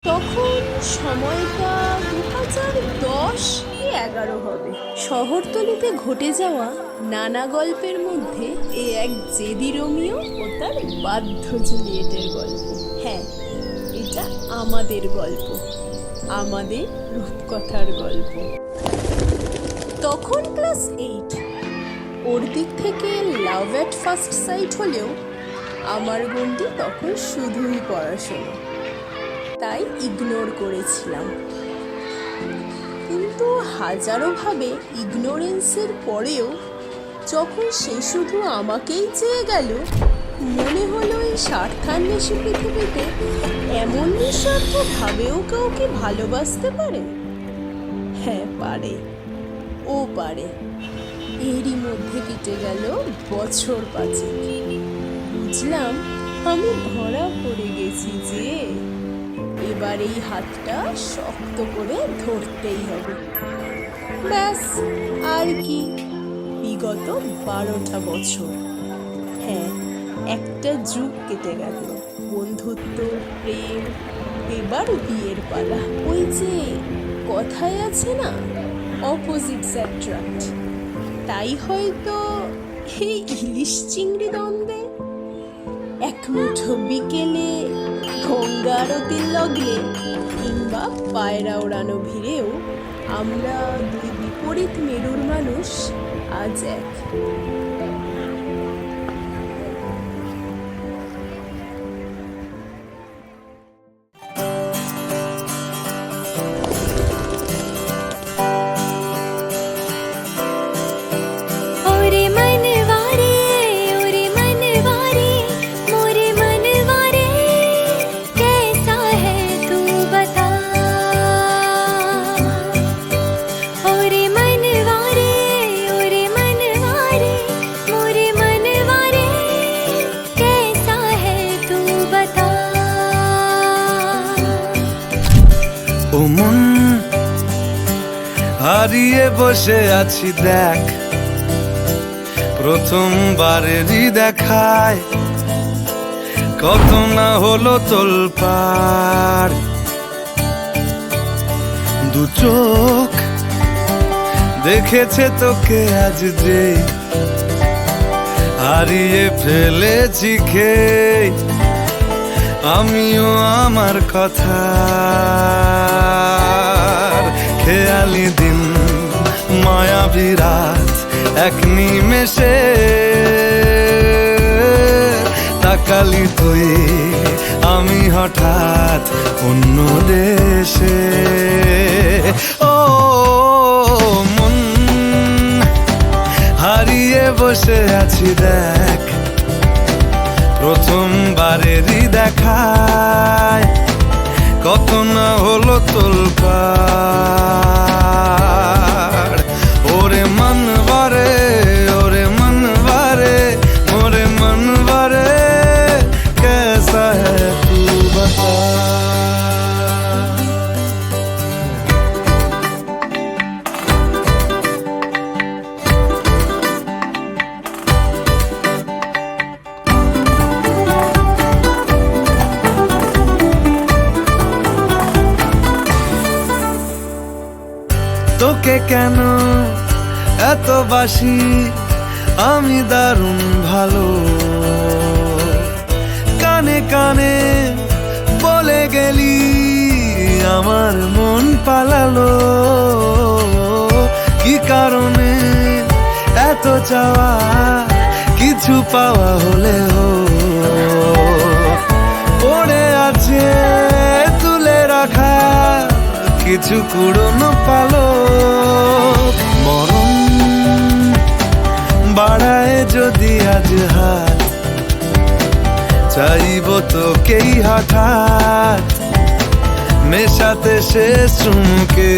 তখন সময়টা 2010 কি 11 হবে। শহরতলিতে ঘটে যাওয়া নানা গল্পের মধ্যে এ এক জেদি রোমিও ও তার বাধ্য জুলিয়েটের গল্প। হ্যাঁ, এটা আমাদের গল্প, আমাদের রূপকথার গল্প। তখন ক্লাস 8। ওর দিক থেকে লাভ অ্যাট ফার্স্ট সাইট হলেও আমার গণ্ডি তখন শুধুই পড়াশোনা, তাই ইগনোর করেছিলাম। কিন্তু হাজারোভাবে ইগনোরেন্সের পরেও যখন সে শুধু আমাকেই চেয়ে গেল, মনে হলো এই স্বার্থান্বেষী পৃথিবীতে এমন নিঃস্বার্থভাবেও কাউকে ভালোবাসতে পারে। হ্যাঁ, পারে, ও পারে। এরই মধ্যে কেটে গেল বছর 5। বুঝলাম আমি ধরা পড়ে গেছি যে এবার এই হাতটা শক্ত করে ধরতেই হবে। ব্যাস, আর কি। বিগত 12টা বছর, হ্যাঁ, একটা যুগ কেটে গেল। বন্ধুত্ব, প্রেম, এবার বিয়ের পালা। ওই যে কথায় আছে না, অপোজিটস অ্যাট্রাক্ট। তাই হয়তো এই ইলিশ চিংড়ি দ্বন্দ্বে, এক মুঠো বিকেলে, গঙ্গা আরতির লগ্নে, কিংবা পায়রা ওড়ানো ভিড়েও আমরা দুই বিপরীত মেরুর মানুষ আজ এক। ও মন, হারিয়ে বসে আছি দেখ, প্রথমবারেরই দেখায় কত না হলো তোলপাড়। দু চোখ দেখেছে তোকে আজ যে, হারিয়ে ফেলেছি খেয়ে আমিও আমার কথা। খেয়ালি দিন, মায়াবী রাত, এক নিমেষে তাকালি তুই, আমি হঠাৎ অন্য দেশে। ও মন, হারিয়ে বসে আছি দেখ, প্রথমবারেরই দেখায় কত না হলো তোলপাড়। ওরে মনবারে, ওরে মনবারে, ওরে মনবারে, कैसा है तू बता। তোকে কেন এত বাসি আমি দারুণ ভালো, কানে কানে বলে গেলি আমার মন পালালো। কি কারণে এত চাওয়া, কিছু পাওয়া হলেও পড়ে আছে তুলে রাখা কিছু কুড়নো পালো। মরণ বাড়ায় যদি আজ হাত, চাইব তোকেই হঠাৎ মেশাতে শেষ চুমুকে।